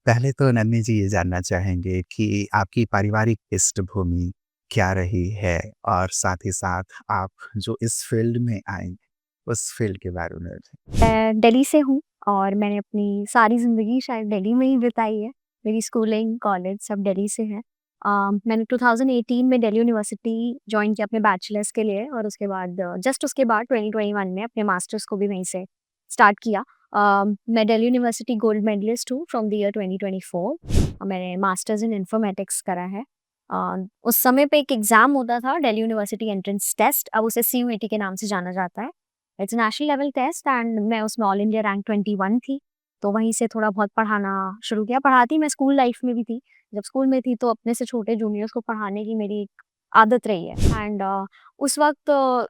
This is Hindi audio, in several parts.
पहले तो नन्ही जी ये जानना चाहेंगे कि आपकी पारिवारिक पृष्ठभूमि क्या रही है? और साथ ही साथ आप जो इस फ़ील्ड में आई, उस फ़ील्ड के बारे में भी? मैं दिल्ली से हूँ और मैंने अपनी सारी ज़िंदगी शायद दिल्ली में ही बिताई है। मेरी स्कूलिंग, कॉलेज सब दिल्ली से है। मैंने 2018 में दिल्ली यूनिवर्सिटी जॉइन किया अपने बैचलर्स के लिए और उसके बाद जस्ट उसके बाद 2021 में अपने मास्टर्स को भी वहीं से स्टार्ट किया। मैं दिल्ली यूनिवर्सिटी गोल्ड मेडलिस्ट हूँ फ्रॉम द ईयर 2024। मैंने मास्टर्स इन इन्फॉर्मेटिक्स करा है। उस समय पे एक एग्ज़ाम होता था दिल्ली यूनिवर्सिटी एंट्रेंस टेस्ट, अब उसे सीयूईटी के नाम से जाना जाता है। It's national level test and मैं उसमें ऑल इंडिया रैंक 21 थी। तो वहीं से थोड़ा बहुत पढ़ाना शुरू किया। पढ़ाती मैं स्कूल लाइफ में भी थी। जब स्कूल में थी तो अपने से छोटे जूनियर्स को पढ़ाने की मेरी एक आदत रही है एंड उस वक़्त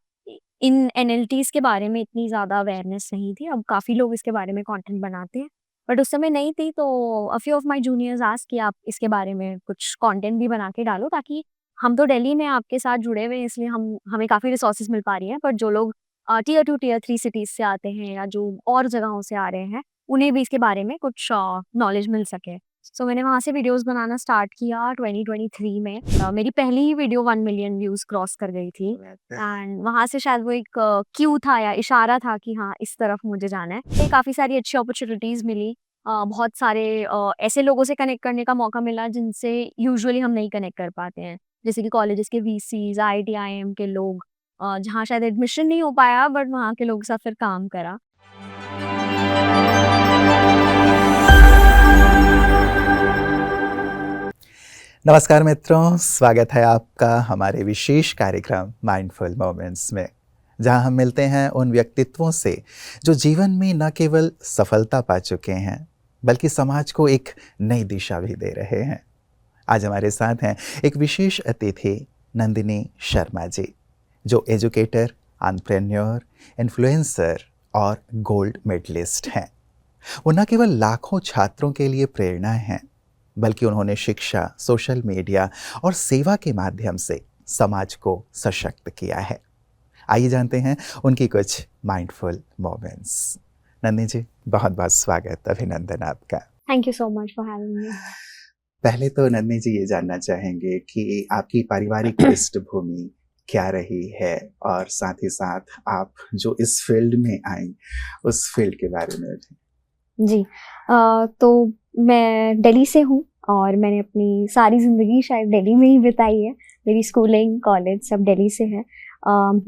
इन एनएलटीज़ के बारे में इतनी ज़्यादा अवेयरनेस नहीं थी। अब काफ़ी लोग इसके बारे में कंटेंट बनाते हैं। बट उस समय नहीं थी तो a few of my juniors asked कि आप इसके बारे में कुछ कंटेंट भी बना के डालो ताकि हम तो दिल्ली में आपके साथ जुड़े हुए हैं इसलिए हमें काफ़ी रिसोर्सेज़ मिल पा रही हैं। पर जो लोग टियर 2 टियर 3 सिटीज़ से आते हैं या जो और जगहों से आ रहे हैं, उन्हें भी इसके बारे में कुछ नॉलेज मिल सके। सो मैंने वहाँ से वीडियोज़ बनाना स्टार्ट किया 2023 में। मेरी पहली ही वीडियो 1 मिलियन व्यूज़ क्रॉस कर गई थी एंड वहाँ से शायद वो एक क्यू था या इशारा था कि हाँ, इस तरफ मुझे जाना है। फिर काफ़ी सारी अच्छी अपॉर्च्युनिटीज़ मिली। बहुत सारे ऐसे लोगों से कनेक्ट करने का मौका मिला जिनसे यूजुअली हम नहीं कनेक्ट कर पाते हैं। जैसे कि कॉलेजेस के वीसीज़, आईआईटी, आईएम के लोग, जहाँ शायद एडमिशन नहीं हो पाया बट वहाँ के लोगों के साथ फिर काम करा। नमस्कार मित्रों, स्वागत है आपका हमारे विशेष कार्यक्रम माइंडफुल मोमेंट्स में, जहां हम मिलते हैं उन व्यक्तित्वों से जो जीवन में न केवल सफलता पा चुके हैं, बल्कि समाज को एक नई दिशा भी दे रहे हैं। आज हमारे साथ हैं एक विशेष अतिथि नंदिनी शर्मा जी, जो एजुकेटर, एंटरप्रेन्योर, इन्फ्लुएंसर और गोल्ड मेडलिस्ट हैं। वो न केवल लाखों छात्रों के लिए प्रेरणा हैं, बल्कि उन्होंने शिक्षा, सोशल मीडिया और सेवा के माध्यम से समाज को सशक्त किया है। आइए जानते हैं उनकी कुछ माइंडफुल मोमेंट्स। नंदिनी जी, बहुत बहुत स्वागत, अभिनंदन आपका। Thank you so much for having me. पहले तो नंदिनी जी ये जानना चाहेंगे कि आपकी पारिवारिक पृष्ठभूमि क्या रही है? और साथ ही साथ आप जो इस फील्ड में आई, उस फील्ड के बारे में भी? जी। तो मैं दिल्ली से हूँ और मैंने अपनी सारी ज़िंदगी शायद दिल्ली में ही बिताई है। मेरी स्कूलिंग, कॉलेज सब दिल्ली से है।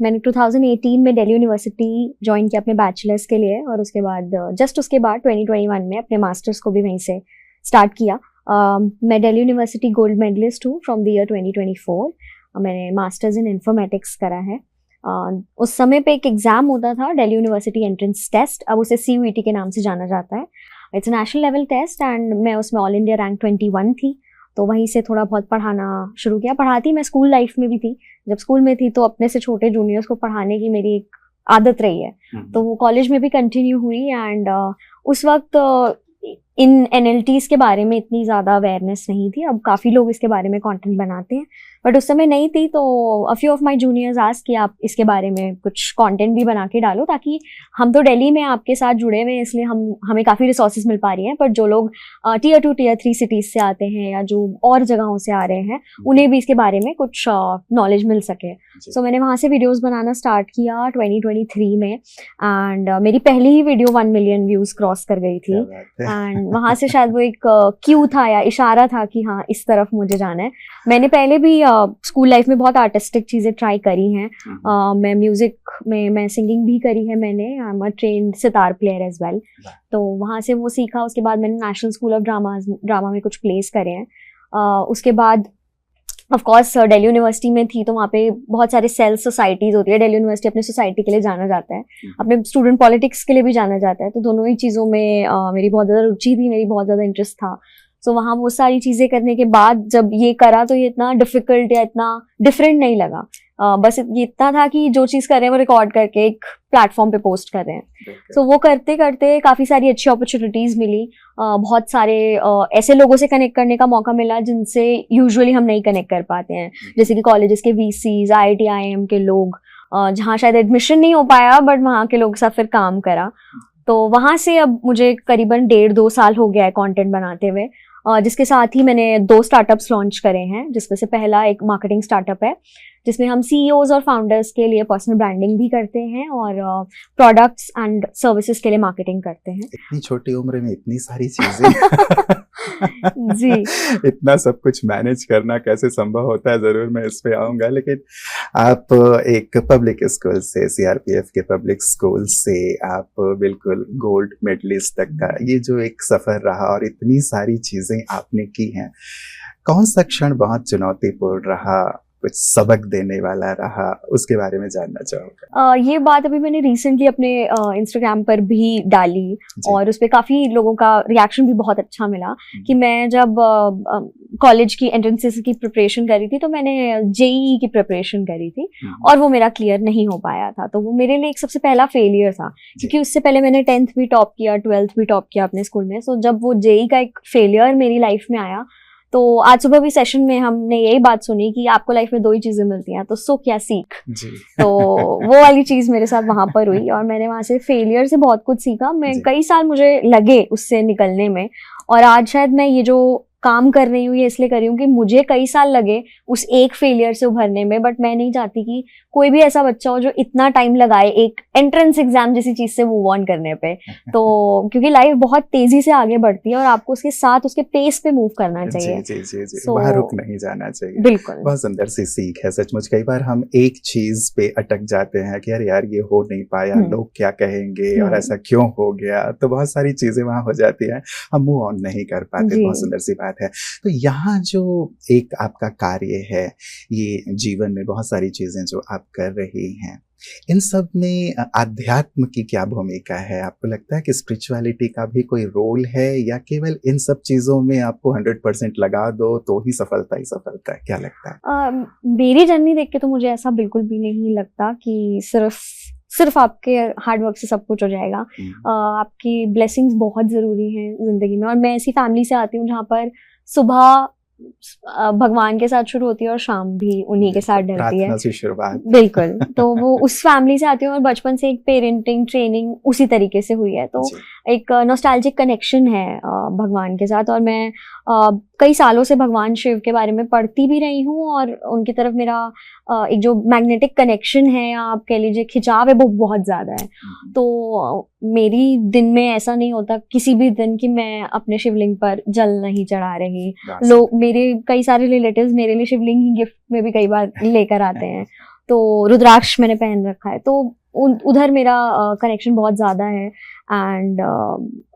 मैंने 2018 में दिल्ली यूनिवर्सिटी जॉइन किया अपने बैचलर्स के लिए और उसके बाद जस्ट उसके बाद 2021 में अपने मास्टर्स को भी वहीं से स्टार्ट किया। मैं दिल्ली यूनिवर्सिटी गोल्ड मेडलिस्ट हूँ फ्रॉम द ईयर 2024। मैंने मास्टर्स इन इन्फॉर्मेटिक्स करा है। उस समय पे एक एग्ज़ाम होता था दिल्ली यूनिवर्सिटी एंट्रेंस टेस्ट, अब उसे सीयूईटी के नाम से जाना जाता है। It's national level test and मैं उसमें ऑल इंडिया रैंक 21 थी। तो वहीं से थोड़ा बहुत पढ़ाना शुरू किया। पढ़ाती मैं स्कूल लाइफ में भी थी। जब स्कूल में थी तो अपने से छोटे जूनियर्स को पढ़ाने की मेरी एक आदत रही है। तो वो कॉलेज में भी कंटिन्यू हुई एंड उस वक़्त इन एनएलटीज़ के बारे में इतनी ज़्यादा अवेयरनेस नहीं थी। अब काफ़ी लोग इसके बारे में कंटेंट बनाते हैं, बट उस समय नहीं थी तो a few of my juniors asked कि आप इसके बारे में कुछ कंटेंट भी बना के डालो ताकि हम तो दिल्ली में आपके साथ जुड़े हुए हैं इसलिए हमें काफ़ी रिसोर्सेज़ मिल पा रही हैं। पर जो लोग टियर 2 टियर 3 सिटीज़ से आते हैं या जो और जगहों से आ रहे हैं, उन्हें भी इसके बारे में कुछ नॉलेज मिल सके। सो मैंने वहाँ से वीडियोज़ बनाना स्टार्ट किया 2023 में एंड मेरी पहली ही वीडियो 1 मिलियन व्यूज़ क्रॉस कर गई थी एंड वहाँ से शायद वो एक क्यू था या इशारा था कि हाँ, इस तरफ मुझे जाना है। मैंने पहले भी स्कूल लाइफ में बहुत आर्टिस्टिक चीज़ें ट्राई करी हैं। मैं म्यूज़िक में मैं सिंगिंग भी करी है मैंने। I am a trained sitar player as well. तो वहाँ से वो सीखा। उसके बाद मैंने नेशनल स्कूल ऑफ ड्रामा में कुछ प्लेस करे हैं। उसके बाद ऑफ कोर्स दिल्ली यूनिवर्सिटी में थी तो वहाँ पे बहुत सारे सेल्फ सोसाइटीज़ होती है। दिल्ली यूनिवर्सिटी अपनी सोसाइटी के लिए जाना जाता है, अपने स्टूडेंट पॉलिटिक्स के लिए भी जाना जाता है। तो दोनों ही चीज़ों में मेरी बहुत ज़्यादा रुचि थी, मेरी बहुत ज़्यादा इंटरेस्ट था। सो वहाँ वो सारी चीज़ें करने के बाद जब ये करा तो ये इतना डिफ़िकल्ट या इतना डिफरेंट नहीं लगा। बस ये इतना था कि जो चीज़ कर रहे हैं वो रिकॉर्ड करके एक प्लेटफॉर्म पे पोस्ट कर रहे हैं। सो वो करते करते काफ़ी सारी अच्छी अपॉर्चुनिटीज़ मिली। बहुत सारे ऐसे लोगों से कनेक्ट करने का मौका मिला जिनसे यूजुअली हम नहीं कनेक्ट कर पाते हैं। जैसे कि कॉलेजेस के वीसीज़, आईआईटी, आईएम के लोग, जहाँ शायद एडमिशन नहीं हो पाया बट वहाँ के लोगों के साथ फिर काम करा। तो वहाँ से अब मुझे करीबन 1.5-2 साल हो गया है कंटेंट बनाते हुए, जिसके साथ ही मैंने 2 स्टार्टअप्स लॉन्च करे हैं, जिसमें से पहला एक मार्केटिंग स्टार्टअप है जिसमें हम सीईओज और फाउंडर्स के लिए पर्सनल ब्रांडिंग भी करते हैं और प्रोडक्ट्स एंड सर्विसेज के लिए मार्केटिंग करते हैं। इतनी छोटी उम्र में इतनी सारी चीजें जी। इतना सब कुछ मैनेज करना कैसे संभव होता है, जरूर मैं इस पे आऊंगा। लेकिन आप एक पब्लिक स्कूल से, सीआरपीएफ के पब्लिक स्कूल से आप बिल्कुल गोल्ड मेडलिस्ट तक का ये जो एक सफर रहा और इतनी सारी चीजें आपने की हैं, कौन सा क्षण बहुत चुनौतीपूर्ण रहा, कुछ सबक देने वाला रहा, उसके बारे में जानना चाहूंगा। ये बात अभी मैंने रिसेंटली अपने इंस्टाग्राम पर भी डाली जी। और उस पर काफ़ी लोगों का रिएक्शन भी बहुत अच्छा मिला कि मैं जब कॉलेज की एंट्रेंसेस की प्रिपरेशन करी थी तो मैंने जेईई की प्रिपरेशन करी थी और वो मेरा क्लियर नहीं हो पाया था, तो वो मेरे लिए एक सबसे पहला फेलियर था, क्योंकि उससे पहले मैंने 10th भी टॉप किया, 12th भी टॉप किया अपने स्कूल में। सो जब वो जेईई का एक फेलियर मेरी लाइफ में आया, तो आज सुबह भी सेशन में हमने यही बात सुनी कि आपको लाइफ में 2 ही चीजें मिलती हैं, तो सुख या सीख। जी। तो वो वाली चीज मेरे साथ वहां पर हुई और मैंने वहां से फेलियर से बहुत कुछ सीखा। मैं जी। कई साल मुझे लगे उससे निकलने में, और आज शायद मैं ये जो काम कर रही हूँ ये इसलिए कर रही हूँ कि मुझे कई साल लगे उस एक फेलियर से उभरने में, बट मैं नहीं चाहती कि कोई भी ऐसा बच्चा हो जो इतना टाइम लगाए एक एंट्रेंस एग्जाम जैसी चीज से मूव ऑन करने पे। तो क्योंकि लाइफ बहुत तेजी से आगे बढ़ती है और आपको उसके साथ उसके पेस पे मूव करना चाहिए। जी जी जी जी। So, वहाँ रुक नहीं जाना चाहिए। बिल्कुल। बहुत सुंदर सी सीख है सचमुच। कई बार हम एक चीज पे अटक जाते हैं कि यार ये हो नहीं पाया, लोग क्या कहेंगे और ऐसा क्यों हो गया, तो बहुत सारी चीजें वहाँ हो जाती हैं, हम मूव ऑन नहीं कर पाते। बहुत सुंदर सी बात है। तो यहाँ जो एक आपका कार्य है, ये जीवन में बहुत सारी चीजें जो आप कर रही हैं, इन सब में आध्यात्म की क्या भूमिका है? आपको लगता है कि स्पिरिचुअलिटी का भी कोई रोल है, या केवल इन सब चीजों में आपको 100% लगा दो तो ही सफलता ही सफलता है? क्या लगता है? मेरी जर्नी देख के तो मुझे ऐसा बिल्कुल भी नहीं लगता कि सिर्फ आपके हार्ड वर्क से सब कुछ हो जाएगा। आपकी ब्लेसिंग्स बहुत जरूरी हैं जिंदगी में, और मैं ऐसी फैमिली से आती हूँ जहाँ पर सुबह भगवान के साथ शुरू होती है और शाम भी उन्हीं के साथ ढलती है। प्रार्थना से शुरुआत। बिल्कुल। तो वो उस फैमिली से आती हूँ और बचपन से एक पेरेंटिंग ट्रेनिंग उसी तरीके से हुई है, तो एक नॉस्टैल्जिक कनेक्शन है भगवान के साथ। और मैं कई सालों से भगवान शिव के बारे में पढ़ती भी रही हूँ और उनकी तरफ मेरा एक जो मैग्नेटिक कनेक्शन है, या आप कह लीजिए खिंचाव है, वो बहुत ज़्यादा है। तो मेरी दिन में ऐसा नहीं होता किसी भी दिन कि मैं अपने शिवलिंग पर जल नहीं चढ़ा रही। लोग, मेरे कई सारे रिलेटिव्स मेरे लिए शिवलिंग ही गिफ्ट में भी कई बार लेकर आते हैं। तो रुद्राक्ष मैंने पहन रखा है, तो उधर मेरा कनेक्शन बहुत ज़्यादा है। एंड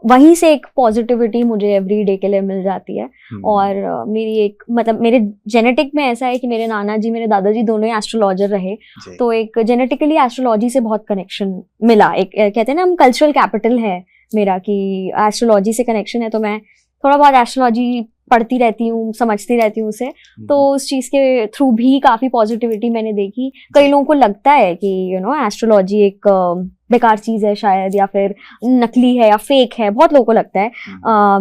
वहीं से एक पॉजिटिविटी मुझे एवरी डे के लिए मिल जाती है। और मेरी एक, मतलब मेरे जेनेटिक में ऐसा है कि मेरे नाना जी, मेरे दादाजी दोनों ही एस्ट्रोलॉजर रहे, तो एक जेनेटिकली एस्ट्रोलॉजी से बहुत कनेक्शन मिला। एक कहते हैं ना, हम कल्चरल कैपिटल है मेरा, कि एस्ट्रोलॉजी से कनेक्शन है। तो मैं थोड़ा बहुत एस्ट्रोलॉजी पढ़ती रहती हूँ, समझती रहती हूँ उसे, तो उस चीज़ के थ्रू भी काफ़ी पॉजिटिविटी मैंने देखी। कई लोगों को लगता है कि एस्ट्रोलॉजी एक बेकार चीज़ है शायद, या फिर नकली है या फेक है, बहुत लोगों को लगता है।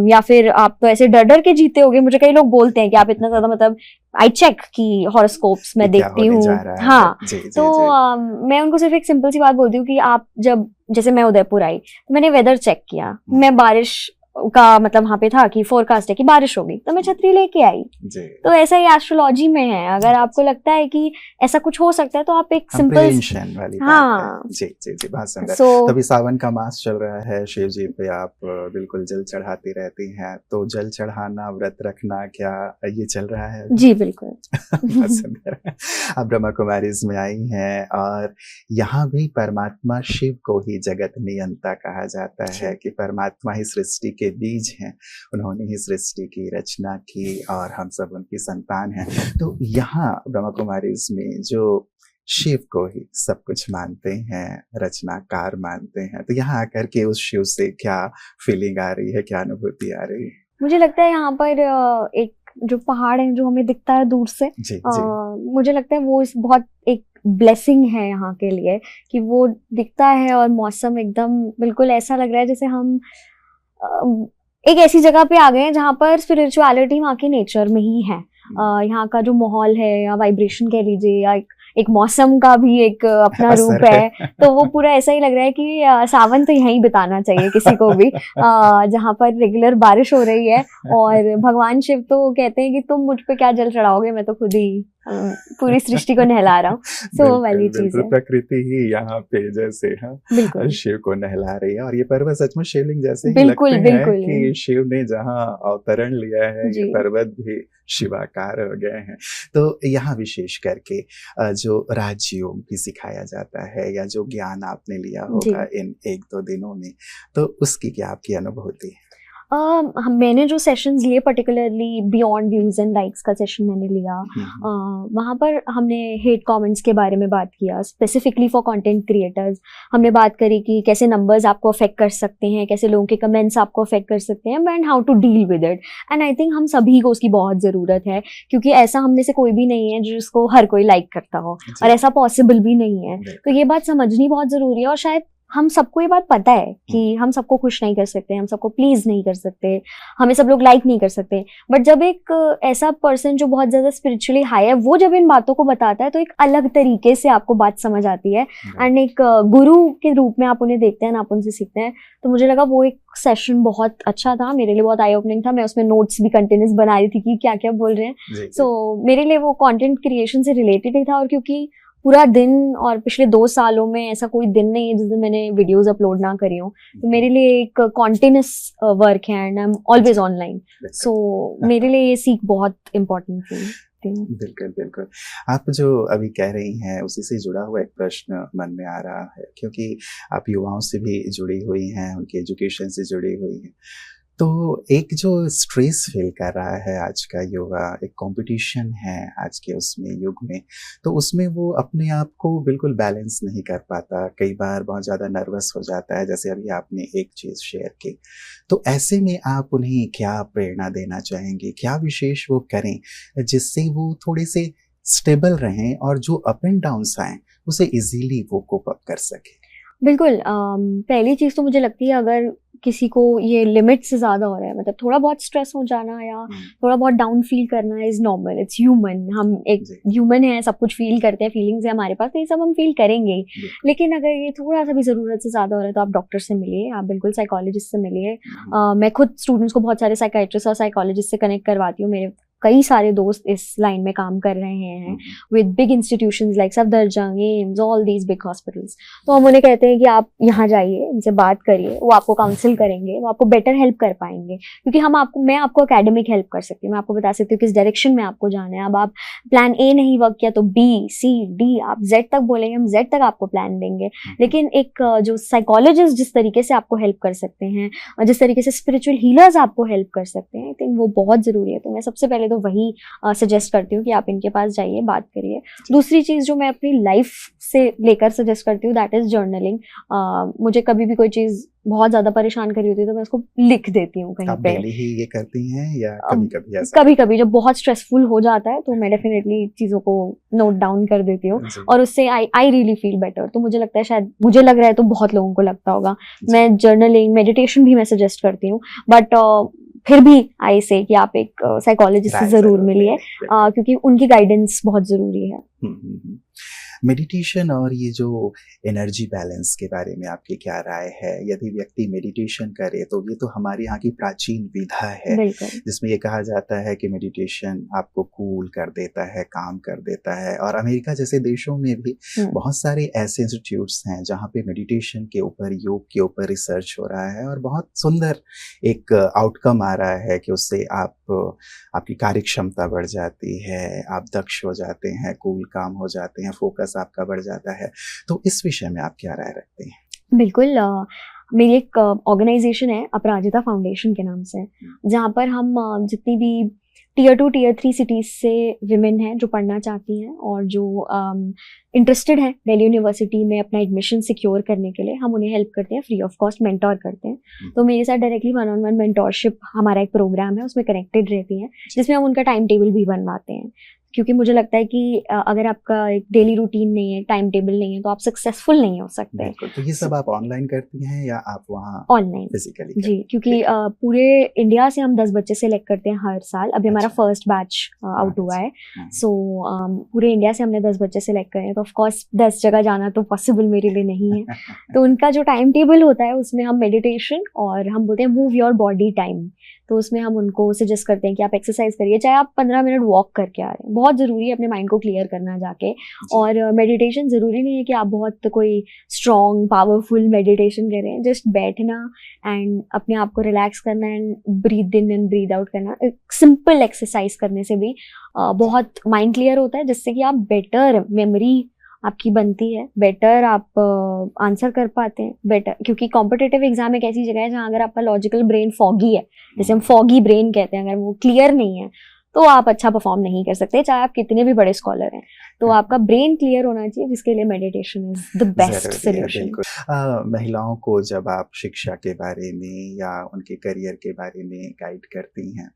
या फिर आप तो ऐसे डर डर के जीते होगे। मुझे कई लोग बोलते हैं कि आप इतना ज़्यादा, मतलब आई चेक की हॉरोस्कोप्स मैं देखती हूँ। हाँ, तो मैं उनको सिर्फ एक सिंपल सी बात बोलती हूँ कि आप जब, जैसे मैं उदयपुर आई तो मैंने वेदर चेक किया, मैं बारिश का मतलब वहाँ पे था कि फोरकास्ट है कि बारिश होगी, तो मैं छतरी लेके आई। तो ऐसा ही एस्ट्रोलॉजी में है, अगर आपको लगता है कि ऐसा कुछ हो सकता है तो आप एक सिंपल वाली हाँ बात है। जी जी जी, बहुत सुंदर। तभी सावन का मास चल रहा है, शिव जी पे आप बिल्कुल जल चढ़ाती रहती हैं, तो जल चढ़ाना, व्रत रखना, क्या ये चल रहा है? जी बिल्कुल। बहुत सुंदर। आप ब्रह्मा कुमारीज में आई हैं और यहाँ भी परमात्मा शिव को ही जगत नियंता कहा जाता है, कि परमात्मा ही सृष्टि के बीज हैं, उन्होंने ही सृष्टि की रचना की और हम सब उनकी संतान हैं। तो यहाँ ब्रह्मा कुमारीज में जो शिव को ही सब कुछ मानते हैं, रचनाकार मानते हैं, तो यहाँ आकर के उस शिव से क्या फीलिंग आ रही है, क्या अनुभूति आ रही है? मुझे लगता है यहाँ पर एक जो पहाड़ है जो हमें दिखता है दूर से, जी, जी। मुझे लगता है वो इस बहुत एक ब्लेसिंग है यहाँ के लिए, कि वो दिखता है और मौसम एकदम बिल्कुल ऐसा लग रहा है जैसे हम एक ऐसी जगह पे आ गए हैं जहाँ पर स्पिरिचुअलिटी वहाँ के नेचर में ही है। यहाँ का जो माहौल है, या वाइब्रेशन कह लीजिए, या एक मौसम का भी एक अपना रूप असर है। तो वो पूरा ऐसा ही लग रहा है कि सावन तो यहीं बिताना चाहिए किसी को भी, जहाँ पर रेगुलर बारिश हो रही है। और भगवान शिव तो कहते हैं कि तुम मुझ पे क्या जल चढ़ाओगे, मैं तो खुद ही पूरी सृष्टि को नहला रहा हूँ। सो वो वाली बिल्कुल चीज बिल्कुल, है। प्रकृति ही यहाँ पे जैसे हाँ बिल्कुल शिव को नहला रही है, और ये पर्वत सचमुच शिवलिंग जैसे ही बिल्कुल लगते हैं बिल्कुल। कि शिव ने जहाँ अवतरण लिया है, ये जी पर्वत भी शिवाकार हो गए हैं। तो यहाँ विशेष करके जो राजयोग भी सिखाया जाता है, या जो ज्ञान आपने लिया जी। होगा इन 1-2 दिनों में, तो उसकी क्या आपकी अनुभूति है? मैंने जो सेशंस लिए, particularly beyond views and likes का सेशन मैंने लिया, वहाँ पर हमने हेट कमेंट्स के बारे में बात किया, स्पेसिफिकली फॉर कंटेंट क्रिएटर्स। हमने बात करी कि कैसे नंबर्स आपको अफेक्ट कर सकते हैं, कैसे लोगों के कमेंट्स आपको अफेक्ट कर सकते हैं, and how to deal with it. And I think हम सभी को उसकी बहुत ज़रूरत है, क्योंकि ऐसा हम में से कोई भी नहीं है जिसको हर कोई लाइक करता हो, और ऐसा पॉसिबल भी नहीं है। तो ये बात समझनी बहुत ज़रूरी है, और शायद हम सबको ये बात पता है कि हम सबको खुश नहीं कर सकते, हम सबको प्लीज नहीं कर सकते, हमें सब लोग लाइक नहीं कर सकते। बट जब एक ऐसा पर्सन जो बहुत ज्यादा स्पिरिचुअली हाई है, वो जब इन बातों को बताता है, तो एक अलग तरीके से आपको बात समझ आती है, एंड एक गुरु के रूप में आप उन्हें देखते हैं, आप उनसे सीखते हैं। तो मुझे लगा वो एक सेशन बहुत अच्छा था, मेरे लिए बहुत आई ओपनिंग था। मैं उसमें नोट्स भी कंटिन्यूस बना रही थी कि क्या क्या बोल रहे हैं। सो मेरे लिए वो कंटेंट क्रिएशन से रिलेटेड ही था, और क्योंकि पूरा दिन और पिछले 2 सालों में ऐसा कोई दिन नहीं है जिस दिन मैंने वीडियोस अपलोड ना करी हूँ, तो मेरे लिए एक कॉन्टिन्यूस वर्क है, and I am always online. So मेरे लिए ये सीख बहुत इम्पोर्टेंट थी। बिल्कुल बिल्कुल, आप जो अभी कह रही हैं उसी से जुड़ा हुआ एक प्रश्न मन में आ रहा है, क्योंकि आप युवाओं से भी जुड़ी हुई हैं, उनके एजुकेशन से जुड़ी हुई हैं। तो एक जो स्ट्रेस फील कर रहा है आज का युवा, एक कंपटीशन है आज के उसमें युग में, तो उसमें वो अपने आप को बिल्कुल बैलेंस नहीं कर पाता, कई बार बहुत ज़्यादा नर्वस हो जाता है, जैसे अभी आपने एक चीज़ शेयर की। तो ऐसे में आप उन्हें क्या प्रेरणा देना चाहेंगे, क्या विशेष वो करें जिससे वो थोड़े से स्टेबल रहें, और जो अप एंड डाउन्स आएँ उसे इजीली वो कोप अप कर सकें? बिल्कुल, पहली चीज़ तो मुझे लगती है, अगर किसी को ये लिमिट से ज़्यादा हो रहा है, मतलब थोड़ा बहुत स्ट्रेस हो जाना या थोड़ा बहुत डाउन फील करना इज़ नॉर्मल, इट्स ह्यूमन। हम एक ह्यूमन है, सब कुछ फील करते हैं, फीलिंग्स है हमारे पास, तो ये सब हम फील करेंगे ही। लेकिन अगर ये थोड़ा सा भी ज़रूरत से ज़्यादा हो रहा है, तो आप डॉक्टर से मिलिए, आप बिल्कुल साइकोलॉजिस्ट से मिलिए। मैं खुद स्टूडेंट्स को बहुत सारे साइकाइट्रिस्ट और साइकोलॉजिस्ट से कनेक्ट करवाती हूँ। मेरे कई सारे दोस्त इस लाइन में काम कर रहे हैं with big institutions like Safdarjung, AIIMS, all these big hospitals. तो हम उन्हें कहते हैं कि आप यहाँ जाइए, इनसे बात करिए, वो आपको काउंसिल करेंगे, वो आपको बेटर हेल्प कर पाएंगे। क्योंकि मैं आपको एकेडमिक हेल्प कर सकती हूँ, मैं आपको बता सकती हूँ किस डायरेक्शन में आपको जाना है। अब आप प्लान ए नहीं वर्क किया तो बी, सी, डी, आप जेड तक बोलेंगे, हम जेड तक आपको प्लान देंगे। लेकिन एक जो साइकोलॉजिस्ट जिस तरीके से आपको हेल्प कर सकते हैं, और जिस तरीके से स्पिरिचुअल हीलर्स आपको हेल्प कर सकते हैं, आई थिंक वो बहुत ज़रूरी है। तो मैं सबसे पहले तो वही सजेस्ट करती हूँ कि आप इनके पास जाइए, बात करिए। दूसरी चीज़ जो मैं अपनी लाइफ से लेकर सजेस्ट करती हूँ, दैट इज़ जर्नलिंग। मुझे कभी भी कोई चीज़ बहुत ज़्यादा परेशान करी होती है, तो मैं उसको लिख देती हूँ कहीं पे। डेली ही ये करती हैं या कभी-कभी ऐसा? कभी-कभी जब बहुत स्ट्रेसफुल हो जाता है, तो मैं डेफिनेटली चीज़ों को नोट डाउन कर देती हूँ, और उससे आई रियली फील बेटर। तो मुझे लगता है, शायद मुझे लग रहा है तो बहुत लोगों को लगता होगा। मैं जर्नलिंग, मेडिटेशन भी मैं सजेस्ट करती हूँ, बट फिर भी आई से कि आप एक साइकोलॉजिस्ट से ज़रूर मिलिए, क्योंकि उनकी गाइडेंस बहुत ज़रूरी है। मेडिटेशन और ये जो एनर्जी बैलेंस के बारे में आपकी क्या राय है? यदि व्यक्ति मेडिटेशन करे, तो ये तो हमारे यहाँ की प्राचीन विधा है, जिसमें ये कहा जाता है कि मेडिटेशन आपको कूल कर देता है, काम कर देता है। और अमेरिका जैसे देशों में भी बहुत सारे ऐसे इंस्टीट्यूट्स हैं जहाँ पे मेडिटेशन के ऊपर, योग के ऊपर रिसर्च हो रहा है, और बहुत सुंदर एक आउटकम आ रहा है कि उससे आपकी कार्य क्षमता बढ़ जाती है, आप दक्ष हो जाते हैं, कूल काम हो जाते हैं, फोकस आपका बढ़ जाता है। तो इस विषय में आप क्या राय रखते हैं? बिल्कुल, मेरी एक ऑर्गेनाइजेशन है अपराजिता फाउंडेशन के नाम से, जहाँ पर हम जितनी भी टियर 2 टियर 3 सिटीज़ से विमेन हैं जो पढ़ना चाहती हैं और जो इंटरेस्टेड हैं दिल्ली यूनिवर्सिटी में अपना एडमिशन सिक्योर करने के लिए, हम उन्हें हेल्प करते हैं, फ्री ऑफ कॉस्ट मेंटोर करते हैं। तो मेरे साथ डायरेक्टली 1-on-1 मेंटोरशिप हमारा एक प्रोग्राम है, उसमें कनेक्टेड रहती हैं, जिसमें हम उनका टाइम टेबल भी बनवाते हैं। क्योंकि मुझे लगता है कि अगर आपका एक डेली रूटीन नहीं है, टाइम टेबल नहीं है, तो आप सक्सेसफुल नहीं हो सकते। बिल्कुल। तो ये सब आप ऑनलाइन करती हैं या आप वहाँ ऑनलाइन फिजिकली जी, क्योंकि पूरे इंडिया से हम 10 बच्चे सेलेक्ट करते हैं हर साल। अभी हमारा अच्छा। फर्स्ट बैच आउट हुआ है। हाँ, सो पूरे इंडिया से हमने 10 बच्चे सेलेक्ट करे हैं, तो ऑफ कोर्स 10 जगह जाना तो पॉसिबल मेरे लिए नहीं है। तो उनका जो टाइम टेबल होता है उसमें हम मेडिटेशन और हम बोलते हैं मूव योर बॉडी टाइम, तो उसमें हम उनको सजेस्ट करते हैं कि आप एक्सरसाइज करिए, चाहे आप 15 मिनट वॉक करके आ रहे हैं। बहुत ज़रूरी है अपने माइंड को क्लियर करना जाके। जी। और मेडिटेशन ज़रूरी नहीं है कि आप बहुत कोई स्ट्रॉन्ग पावरफुल मेडिटेशन करें, जस्ट बैठना एंड अपने आप को रिलैक्स करना and breathe in and breathe out करना। सिंपल एक्सरसाइज करने से भी बहुत माइंड क्लियर होता है, जिससे कि आप बेटर मेमोरी आपकी बनती है, बेटर आप आंसर कर पाते हैं बेटर। क्योंकि कॉम्पिटिटिव एग्जाम एक ऐसी जगह है जहाँ अगर आपका लॉजिकल ब्रेन फॉगी है, जैसे हम फॉगी ब्रेन कहते हैं, अगर वो क्लियर नहीं है तो आप अच्छा परफॉर्म नहीं कर सकते, चाहे आप कितने भी बड़े स्कॉलर हैं। तो आपका ब्रेन क्लियर होना चाहिए, जिसके लिए मेडिटेशन इज द बेस्ट ज़रूरी है, सोल्यूशन। बिल्कुल। महिलाओं को जब आप शिक्षा के बारे में या उनके करियर के बारे में गाइड करती हैं,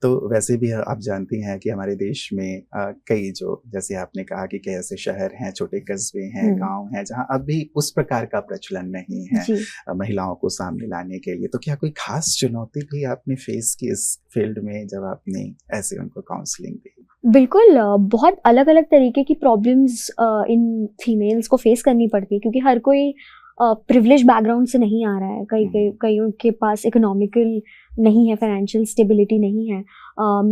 तो वैसे भी आप जानती हैं कि हमारे देश में कई जो जैसे आपने कहा कि कई ऐसे शहर हैं, छोटे कस्बे हैं, गाँव हैं, जहाँ अभी उस प्रकार का प्रचलन नहीं है जी महिलाओं को सामने लाने के लिए। तो क्या कोई खास चुनौती भी आपने फेस की इस फील्ड में जब आपने ऐसे उनको काउंसलिंग दी? बिल्कुल, बहुत अलग अलग तरीके की प्रॉब्लम्स इन फीमेल्स को फेस करनी पड़ती है, क्योंकि हर कोई प्रिविलेज बैकग्राउंड से नहीं आ रहा है। कईयों के पास इकोनॉमिकल नहीं है, फाइनेंशियल स्टेबिलिटी नहीं है।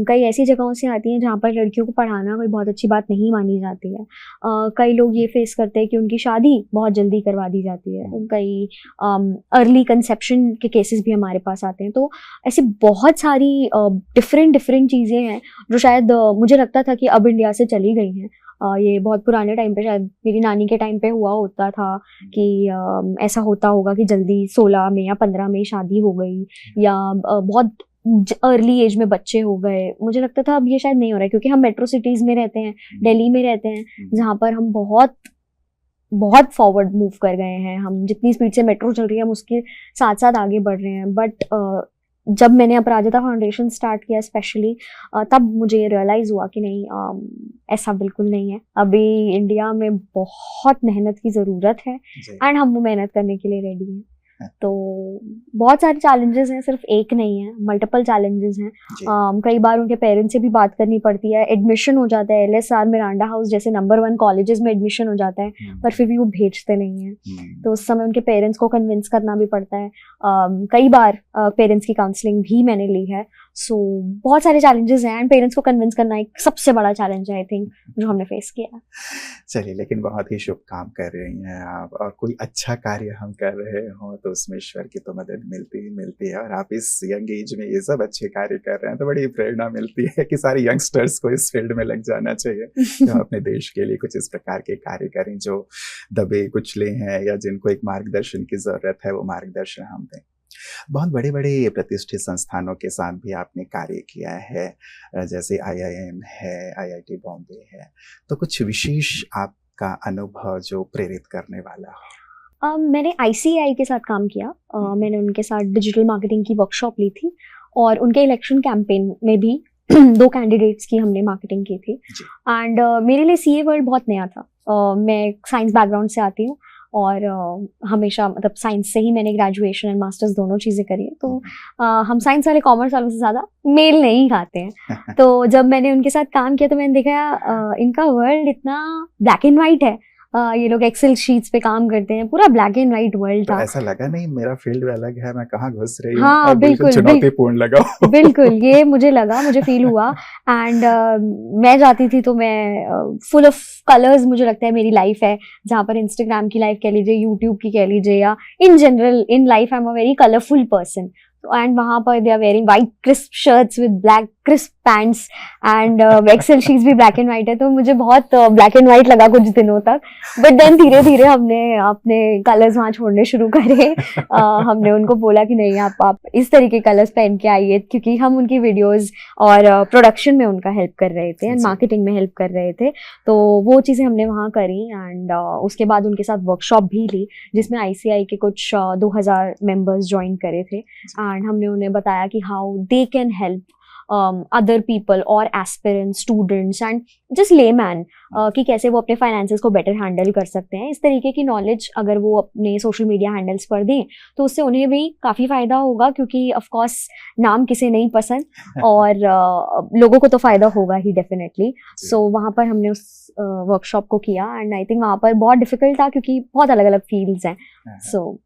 कई ऐसी जगहों से आती हैं जहाँ पर लड़कियों को पढ़ाना कोई बहुत अच्छी बात नहीं मानी जाती है। कई लोग ये फेस करते हैं कि उनकी शादी बहुत जल्दी करवा दी जाती है। कई अर्ली कंसेप्शन के केसेस भी हमारे पास आते हैं। तो ऐसी बहुत सारी डिफरेंट चीज़ें हैं जो शायद मुझे लगता था कि अब इंडिया से चली गई हैं। ये बहुत पुराने टाइम पे, शायद मेरी नानी के टाइम पे हुआ होता था कि ऐसा होता होगा कि जल्दी 16 में या 15 में शादी हो गई, या बहुत अर्ली एज में बच्चे हो गए। मुझे लगता था अब ये शायद नहीं हो रहा है, क्योंकि हम मेट्रो सिटीज़ में रहते हैं, दिल्ली में रहते हैं, जहाँ पर हम बहुत फॉरवर्ड मूव कर गए हैं। हम जितनी स्पीड से मेट्रो चल रही है हम उसके साथ साथ आगे बढ़ रहे हैं। बट जब मैंने अपराजिता फाउंडेशन स्टार्ट किया स्पेशली, तब मुझे रियलाइज़ हुआ कि नहीं, ऐसा बिल्कुल नहीं है। अभी इंडिया में बहुत मेहनत की ज़रूरत है एंड हम वो मेहनत करने के लिए रेडी हैं। तो बहुत सारे चैलेंजेस हैं, सिर्फ एक नहीं है, मल्टीपल चैलेंजेस हैं। कई बार उनके पेरेंट्स से भी बात करनी पड़ती है। एडमिशन हो जाता है, LSR मिरांडा हाउस जैसे नंबर 1 कॉलेजेस में एडमिशन हो जाता है, पर फिर भी वो भेजते नहीं हैं। तो उस समय उनके पेरेंट्स को कन्विंस करना भी पड़ता है। कई बार पेरेंट्स की काउंसलिंग भी मैंने ली है। सो बहुत सारे चैलेंजेस हैं एंड पेरेंट्स को कन्विंस करना एक सबसे बड़ा चैलेंज है, आई थिंक, जो हमने फेस किया है। चलिए, लेकिन बहुत ही शुभ काम कर रही हैं आप, और कोई अच्छा कार्य हम कर रहे हों तो उसमें ईश्वर की तो मदद मिलती ही मिलती है। और आप इस यंग एज में ये सब अच्छे कार्य कर रहे हैं तो बड़ी प्रेरणा मिलती है कि सारे यंगस्टर्स को इस फील्ड में लग जाना चाहिए, जो अपने देश के लिए कुछ इस प्रकार के कार्य करें, जो दबे कुचले हैं या जिनको एक मार्गदर्शन की ज़रूरत है, वो मार्गदर्शन हम दें। बहुत बड़े-बड़े प्रतिष्ठित संस्थानों के साथ भी आपने कार्य किया है, जैसे IIM है, IIT बॉम्बे है, तो कुछ विशेष आपका अनुभव जो प्रेरित करने वाला हो? मैंने ICAI के साथ काम किया। मैंने उनके साथ डिजिटल मार्केटिंग की वर्कशॉप ली थी और उनके इलेक्शन कैंपेन में भी 2 कैंडिडेट्स की हमने मार्केटिंग की थी। एंड मेरे लिए CA वर्ल्ड बहुत नया था। मैं साइंस बैकग्राउंड से आती हूँ और हमेशा मतलब साइंस से ही मैंने ग्रेजुएशन एंड मास्टर्स दोनों चीज़ें करी है। तो हम साइंस वाले कॉमर्स वालों से ज़्यादा मेल नहीं खाते हैं। तो जब मैंने उनके साथ काम किया तो मैंने देखा इनका वर्ल्ड इतना ब्लैक एंड वाइट है। ये लोग एक्सेल शीट्स पे काम करते हैं, पूरा ब्लैक एंड वाइट वर्ल्ड था। तो ऐसा लगा नहीं मेरा फील्ड अलग है, मैं कहाँ घुस रही हूँ? हाँ, बिल्कुल चुनौतीपूर्ण लगा। बिल्कुल, ये मुझे लगा, मुझे फील हुआ। एंड मैं जाती थी तो मैं फुल ऑफ कलर्स, मुझे लगता है मेरी लाइफ है, जहाँ पर इंस्टाग्राम की लाइफ कह लीजिए, यूट्यूब की कह लीजिए, या in general in life I am a very colourful person. And वहाँ पर they are wearing white crisp shirts with black crisp pants and Excel sheets भी ब्लैक एंड वाइट है। तो मुझे बहुत ब्लैक एंड वाइट लगा कुछ दिनों तक, बट देन धीरे धीरे हमने अपने कलर्स वहाँ छोड़ने शुरू करे। हमने उनको बोला कि नहीं, आप इस तरीके कलर्स पहन के आइए, क्योंकि हम उनकी वीडियोस और प्रोडक्शन में उनका हेल्प कर रहे थे एंड मार्केटिंग में हेल्प कर रहे थे। तो वो चीज़ें हमने वहाँ करी एंड उसके बाद उनके साथ वर्कशॉप भी ली, जिसमें ICAI के कुछ 2000 मेंबर्स ज्वाइन करे थे। एंड हमने उन्हें बताया कि how they can help other people और aspirants, students and just layman कि कैसे वो अपने फाइनेंसेस को बेटर हैंडल कर सकते हैं। इस तरीके की नॉलेज अगर वो अपने सोशल मीडिया हैंडल्स पर दें तो उससे उन्हें भी काफ़ी फ़ायदा होगा, क्योंकि ऑफ कोर्स नाम किसे नहीं पसंद और लोगों को तो फ़ायदा होगा ही डेफिनेटली। सो वहाँ पर हमने उस वर्कशॉप को किया एंड आई थिंक वहाँ पर बहुत डिफिकल्ट था क्योंकि बहुत अलग अलग फील्ड्स हैं। So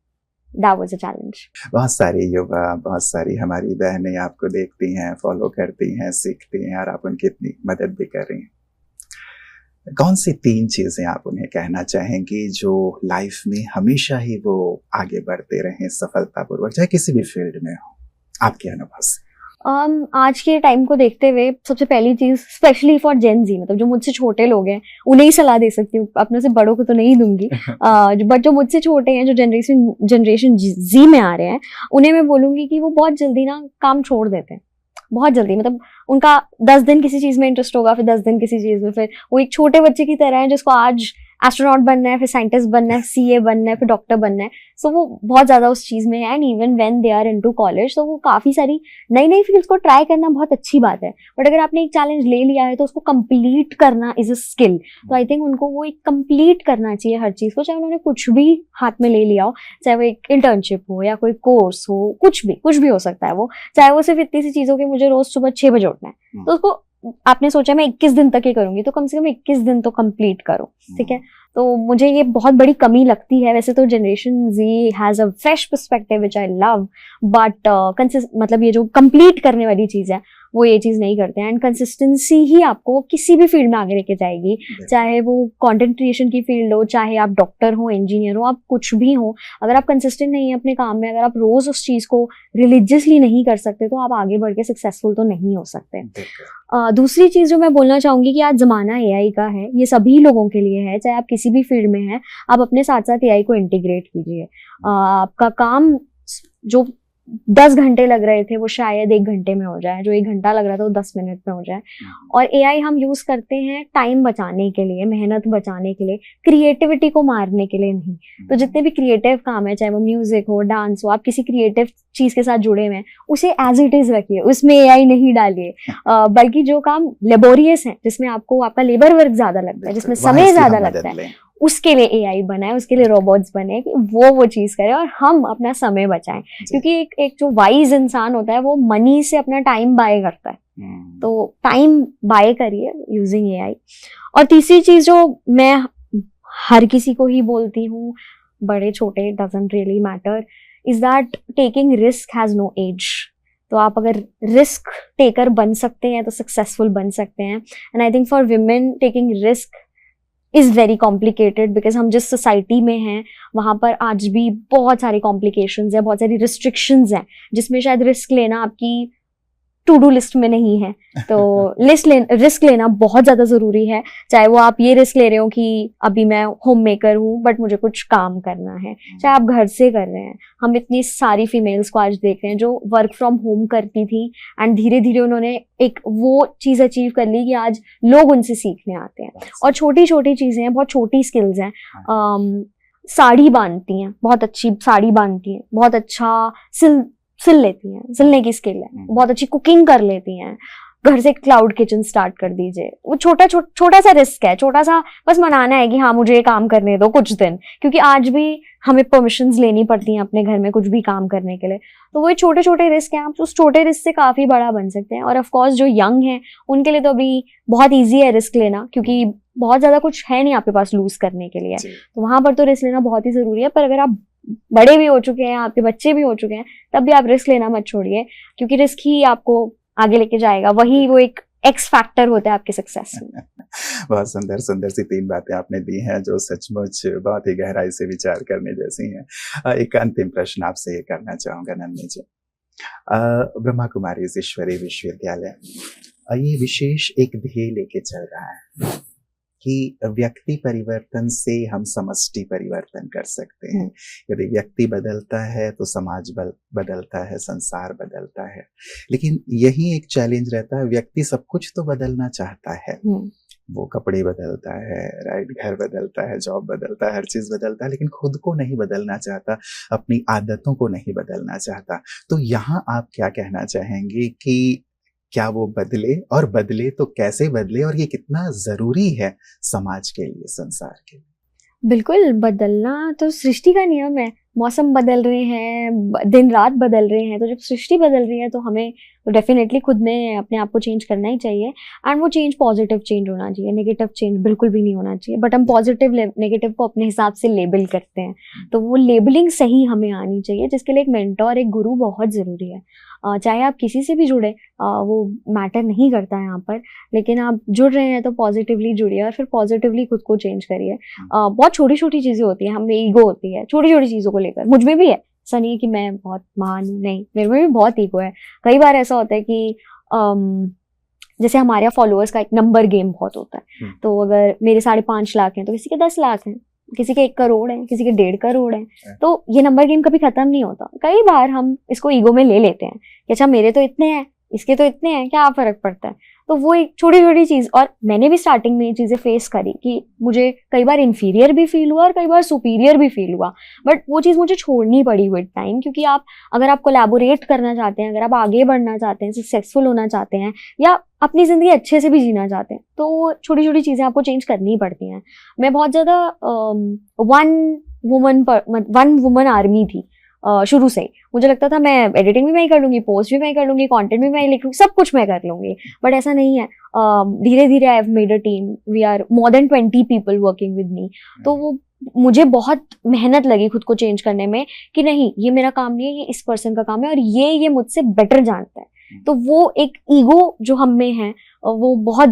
that was a challenge. बहुत सारे युवा, बहुत सारी हमारी बहनें आपको देखती हैं, फॉलो करती हैं, सीखती हैं और आप उनकी इतनी मदद भी कर रही हैं। कौन सी 3 चीज़ें आप उन्हें कहना चाहेंगी जो लाइफ में हमेशा ही वो आगे बढ़ते रहें सफलतापूर्वक, चाहे किसी भी फील्ड में हो, आपके अनुभव से? आज के टाइम को देखते हुए सबसे पहली चीज़, स्पेशली फॉर जेन जी, मतलब जो मुझसे छोटे लोग हैं उन्हें ही सलाह दे सकती हूँ, अपने से बड़ों को तो नहीं दूंगी। बट जो मुझसे छोटे हैं, जो जनरेशन जी में आ रहे हैं, उन्हें मैं बोलूँगी कि वो बहुत जल्दी ना काम छोड़ देते हैं, बहुत जल्दी। मतलब उनका 10 दिन किसी चीज़ में इंटरेस्ट होगा, फिर 10 दिन किसी चीज़ में, फिर वो एक छोटे बच्चे की तरह है जिसको आज एस्ट्रोनॉट बनना है, फिर साइंटिस्ट बनना है, सीए बनना है, फिर डॉक्टर बनना है। सो वो बहुत ज़्यादा उस चीज़ में है and even when they are into college, तो वो काफ़ी सारी नई नई फील्ड्स को ट्राई करना बहुत अच्छी बात है। बट अगर आपने एक चैलेंज ले लिया है तो उसको कंप्लीट करना इज अ स्किल। तो आई थिंक उनको वो एक कंप्लीट करना चाहिए हर चीज़ को, चाहे उन्होंने कुछ भी हाथ में ले लिया हो, चाहे वो एक इंटर्नशिप हो या कोई कोर्स हो, कुछ भी हो सकता है वो, चाहे वो सिर्फ इतनी सी चीज़ों की मुझे रोज सुबह 6 बजे उठना है, तो उसको आपने सोचा मैं 21 दिन तक ही करूंगी, तो कम से कम 21 दिन तो कंप्लीट करो, ठीक है। तो मुझे ये बहुत बड़ी कमी लगती है। वैसे तो generation Z has a fresh perspective which I love, but मतलब ये जो कंप्लीट करने वाली चीज़ है वो ये चीज़ नहीं करते हैं। एंड कंसिस्टेंसी ही आपको किसी भी फील्ड में आगे लेके जाएगी, चाहे वो कंटेंट क्रिएशन की फील्ड हो, चाहे आप डॉक्टर हो, इंजीनियर हो, आप कुछ भी हो। अगर आप कंसिस्टेंट नहीं है अपने काम में, अगर आप रोज उस चीज़ को रिलीजियसली नहीं कर सकते, तो आप आगे बढ़ के सक्सेसफुल तो नहीं हो सकते। दूसरी चीज़ जो मैं बोलना चाहूँगी कि आज ज़माना एआई का है, ये सभी लोगों के लिए है, चाहे आप किसी भी फील्ड में हैं, आप अपने साथ साथ एआई को इंटीग्रेट कीजिए। आपका काम जो 10 घंटे लग रहे थे वो शायद 1 घंटे में हो जाए, जो 1 घंटा लग रहा था वो 10 मिनट में हो जाए। और एआई हम यूज़ करते हैं टाइम बचाने के लिए, मेहनत बचाने के लिए, क्रिएटिविटी को मारने के लिए नहीं। तो जितने भी क्रिएटिव काम है, चाहे वो म्यूजिक हो, डांस हो, आप किसी क्रिएटिव चीज़ के साथ जुड़े हुए हैं, उसे एज इट इज़ रखिए, उसमें एआई नहीं डालिए। बल्कि जो काम लेबोरियस है, जिसमें आपको आपका लेबर वर्क ज़्यादा लगता है, जिसमें समय ज़्यादा लगता है, उसके लिए एआई बनाए, उसके लिए रोबोट्स बने कि वो चीज़ करे और हम अपना समय बचाएं। क्योंकि एक जो वाइज इंसान होता है वो मनी से अपना टाइम बाय करता है, तो टाइम बाय करिए यूजिंग एआई। और तीसरी चीज़ जो मैं हर किसी को ही बोलती हूँ, बड़े छोटे doesn't really matter, is that taking risk has no age. तो आप अगर रिस्क टेकर बन सकते हैं तो सक्सेसफुल बन सकते हैं। And I think for women taking risk is very complicated, because हम जिस सोसाइटी में हैं वहाँ पर आज भी बहुत सारी कॉम्प्लिकेशंस हैं, बहुत सारी रिस्ट्रिक्शंस हैं, जिसमें शायद रिस्क लेना आपकी टू डू लिस्ट में नहीं है। तो रिस्क लेना बहुत ज़्यादा ज़रूरी है। चाहे वो आप ये रिस्क ले रहे हो कि अभी मैं होम मेकर हूँ बट मुझे कुछ काम करना है, चाहे आप घर से कर रहे हैं। हम इतनी सारी फीमेल्स को आज देख रहे हैं जो वर्क फ्रॉम होम करती थी एंड धीरे धीरे उन्होंने एक वो चीज़ अचीव कर ली कि आज लोग उनसे सीखने आते हैं। और छोटी छोटी चीज़ें हैं, बहुत छोटी स्किल्स हैं। साड़ी बांधती हैं, बहुत अच्छी साड़ी बांधती हैं, बहुत अच्छा सिल लेती हैं, सिलने की स्किल है, बहुत अच्छी कुकिंग कर लेती हैं। घर से क्लाउड किचन स्टार्ट कर दीजिए। वो छोटा सा रिस्क है, छोटा सा बस मनाना है कि हाँ मुझे ये काम करने दो कुछ दिन, क्योंकि आज भी हमें परमिशंस लेनी पड़ती हैं अपने घर में कुछ भी काम करने के लिए। तो वो छोटे छोटे रिस्क हैं, आप उस छोटे रिस्क से काफ़ी बड़ा बन सकते हैं। और ऑफ कोर्स जो यंग हैं उनके लिए तो अभी बहुत ईजी है रिस्क लेना, क्योंकि बहुत ज़्यादा कुछ है नहीं आपके पास लूज करने के लिए, तो वहाँ पर तो रिस्क लेना बहुत ही ज़रूरी है। पर अगर आप बड़े भी हो चुके हैं, आपके बच्चे भी हो चुके हैं, तब भी आप रिस्क लेना मत छोड़िए, क्योंकि रिस्क ही आपको आगे लेके जाएगा। वही वो एक एक्स फैक्टर होता है आपके सक्सेस में। बहुत सुंदर सुंदर सी 3 बातें आपने दी हैं जो सचमुच बहुत ही गहराई से विचार करने जैसी हैं। एक अंतिम प्रश्न आपसे ये करना चाहूँगा नन्ही जी। ब्रह्मा कुमारी ईश्वरीय विश्वविद्यालय ये विशेष एक ध्येय लेके चल रहा है कि व्यक्ति परिवर्तन से हम समष्टि परिवर्तन कर सकते हैं। यदि व्यक्ति बदलता है तो समाज बदलता है, संसार बदलता है। लेकिन यही एक चैलेंज रहता है, व्यक्ति सब कुछ तो बदलना चाहता है, वो कपड़े बदलता है, राइट, घर बदलता है, जॉब बदलता है, हर चीज़ बदलता है, लेकिन खुद को नहीं बदलना चाहता, अपनी आदतों को नहीं बदलना चाहता। तो यहाँ आप क्या कहना चाहेंगे कि क्या वो बदले, और बदले तो कैसे बदले, और ये कितना ज़रूरी है समाज के लिए, संसार के लिए? बिल्कुल, बदलना तो सृष्टि का नियम है। मौसम बदल रहे हैं, दिन रात बदल रहे हैं, तो जब सृष्टि बदल रही है तो हमें तो डेफिनेटली खुद में अपने आप को चेंज करना ही चाहिए। एंड वो चेंज पॉजिटिव चेंज होना चाहिए, नेगेटिव चेंज बिल्कुल भी नहीं होना चाहिए। बट हम पॉजिटिव नेगेटिव को अपने हिसाब से लेबल करते हैं, तो वो लेबलिंग सही हमें आनी चाहिए, जिसके लिए एक मेंटोर, एक गुरु बहुत ज़रूरी है। चाहे आप किसी से भी जुड़े, वो मैटर नहीं करता है यहाँ पर, लेकिन आप जुड़ रहे हैं तो पॉजिटिवली जुड़िए और फिर पॉजिटिवली खुद को चेंज करिए। बहुत छोटी छोटी चीज़ें होती हैं, हमें ईगो होती है छोटी छोटी चीज़ों को लेकर, मुझ में भी है, ऐसा नहीं है कि मैं बहुत महान हूँ, नहीं, मेरे में भी बहुत ईगो है। कई बार ऐसा होता है कि जैसे हमारे यहाँ फॉलोअर्स का एक नंबर गेम बहुत होता है, तो अगर मेरे 5.5 लाख हैं तो किसी के 10 लाख हैं, किसी के 1 करोड़ है, किसी के 1.5 करोड़ है, तो ये नंबर गेम कभी खत्म नहीं होता। कई बार हम इसको ईगो में ले लेते हैं कि अच्छा मेरे तो इतने हैं, इसके तो इतने हैं, क्या फर्क पड़ता है। तो वो एक छोटी छोटी चीज़, और मैंने भी स्टार्टिंग में ये चीज़ें फेस करी कि मुझे कई बार इन्फीरियर भी फील हुआ और कई बार सुपीरियर भी फील हुआ, बट वो चीज़ मुझे छोड़नी पड़ी विद टाइम, क्योंकि अगर आप कोलैबोरेट करना चाहते हैं, अगर आप आगे बढ़ना चाहते हैं, सक्सेसफुल होना चाहते हैं, या अपनी ज़िंदगी अच्छे से भी जीना चाहते हैं, तो छोटी छोटी चीज़ें आपको चेंज करनी पड़ती हैं। मैं बहुत ज़्यादा वन वुमन आर्मी थी शुरू से ही। मुझे लगता था मैं एडिटिंग भी मैं ही कर लूँगी, पोस्ट भी मैं ही कर लूँगी, कंटेंट भी मैं ही लिख लूँगी, सब कुछ मैं कर लूँगी, बट ऐसा नहीं है। धीरे धीरे I have made a team, we are more than 20 people working with me. तो वो मुझे बहुत मेहनत लगी खुद को चेंज करने में कि नहीं, ये मेरा काम नहीं है, ये इस पर्सन का काम है, और ये मुझसे बेटर जानता है। तो वो एक ईगो जो हम में है, वो बहुत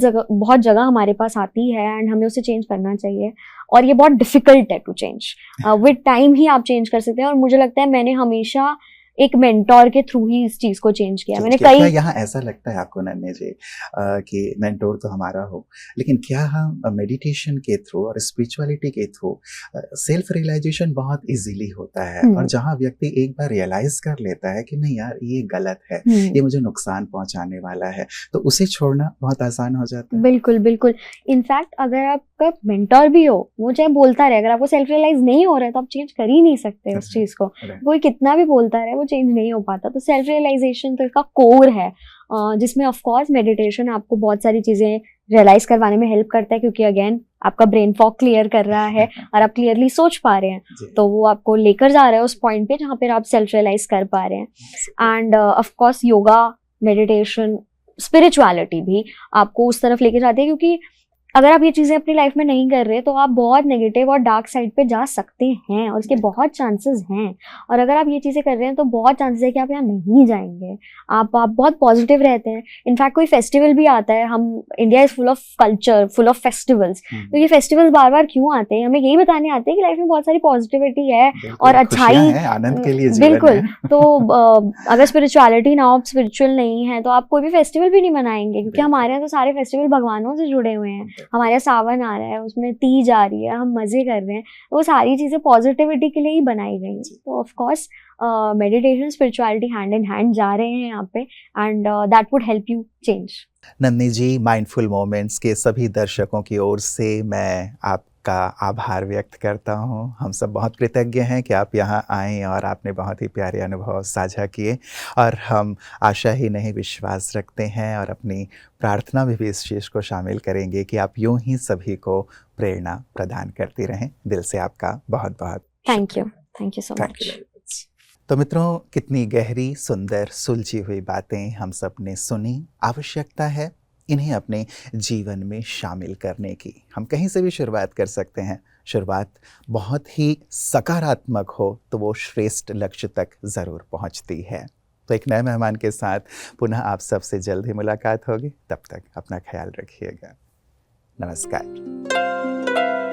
जगह हमारे पास आती है, एंड हमें उसे चेंज करना चाहिए, और ये बहुत डिफिकल्ट है टू चेंज। विद टाइम ही आप चेंज कर सकते हैं, और मुझे लगता है मैंने हमेशा एक मेंटोर के थ्रू ही इस चीज को चेंज किया। मैंने क्या यहाँ ऐसा लगता है आपको नन्हे जी कि मेंटोर तो हमारा हो, लेकिन क्या हम मेडिटेशन के थ्रू और स्पिरिचुअलिटी के थ्रू सेल्फ रियलाइजेशन बहुत इजीली होता है, और जहाँ व्यक्ति एक बार रियलाइज कर लेता है कि नहीं यार ये गलत है, ये मुझे नुकसान पहुंचाने वाला है, तो उसे छोड़ना बहुत आसान हो जाता है। बिल्कुल बिल्कुल। इनफैक्ट अगर आपका मेंटोर भी हो, वो चाहे बोलता रहे, अगर आपको सेल्फ रियलाइज नहीं हो रहा है तो आप चेंज कर ही नहीं सकते उस चीज को। कोई कितना भी बोलता रहे, वो चेंज नहीं हो पाता। तो सेल्फ रियलाइजेशन तो इसका कोर है, जिसमें ऑफ कोर्स मेडिटेशन आपको बहुत सारी चीजें रियलाइज करवाने में हेल्प करता है, क्योंकि अगेन आपका ब्रेन फॉग क्लियर कर रहा है और आप क्लियरली सोच पा रहे हैं, तो वो आपको लेकर जा रहा है उस पॉइंट पे जहाँ पे आप सेल्फ रियलाइज कर पा रहे हैं। End of course yoga, meditation, spirituality भी आपको उस तरफ लेके जाती है, क्योंकि अगर आप ये चीज़ें अपनी लाइफ में नहीं कर रहे तो आप बहुत नेगेटिव और डार्क साइड पे जा सकते हैं, और इसके बहुत चांसेस हैं। और अगर आप ये चीज़ें कर रहे हैं तो बहुत चांसेस है कि आप यहाँ नहीं जाएंगे। आप बहुत पॉजिटिव रहते हैं। इनफैक्ट कोई फेस्टिवल भी आता है, हम India is full of culture, full of festivals, तो ये फेस्टिवल्स बार बार क्यों आते हैं? हमें यही बताने आते हैं कि लाइफ में बहुत सारी पॉजिटिविटी है और अच्छाई, आनंद के लिए बिल्कुल। तो अगर स्पिरिचुअलिटी ना हो, स्पिरिचुअल नहीं है, तो आप कोई भी फेस्टिवल भी नहीं मनाएंगे, क्योंकि हमारे यहाँ तो सारे फेस्टिवल भगवानों से जुड़े हुए हैं। हमारे यहाँ सावन आ रहा है, उसमें तीज आ रही है, हम मजे कर रहे हैं, वो सारी चीजें पॉजिटिविटी के लिए ही बनाई गई हैं। तो of course meditation, spirituality hand in hand जा रहे हैं यहाँ पे, and that would help you change. नन्ही जी, माइंडफुल मोमेंट्स के सभी दर्शकों की ओर से मैं आपका आभार व्यक्त करता हूँ। हम सब बहुत कृतज्ञ हैं कि आप यहाँ आए और आपने बहुत ही प्यारे अनुभव साझा किए, और हम आशा ही नहीं विश्वास रखते हैं और अपनी प्रार्थना में भी इस चीज़ को शामिल करेंगे कि आप यूं ही सभी को प्रेरणा प्रदान करती रहें। दिल से आपका बहुत बहुत थैंक यू सो मच। तो मित्रों, कितनी गहरी, सुंदर, सुलझी हुई बातें हम सब ने सुनी। आवश्यकता है इन्हें अपने जीवन में शामिल करने की। हम कहीं से भी शुरुआत कर सकते हैं। शुरुआत बहुत ही सकारात्मक हो तो वो श्रेष्ठ लक्ष्य तक ज़रूर पहुंचती है। तो एक नए मेहमान के साथ पुनः आप सबसे जल्द ही मुलाकात होगी। तब तक अपना ख्याल रखिएगा। नमस्कार।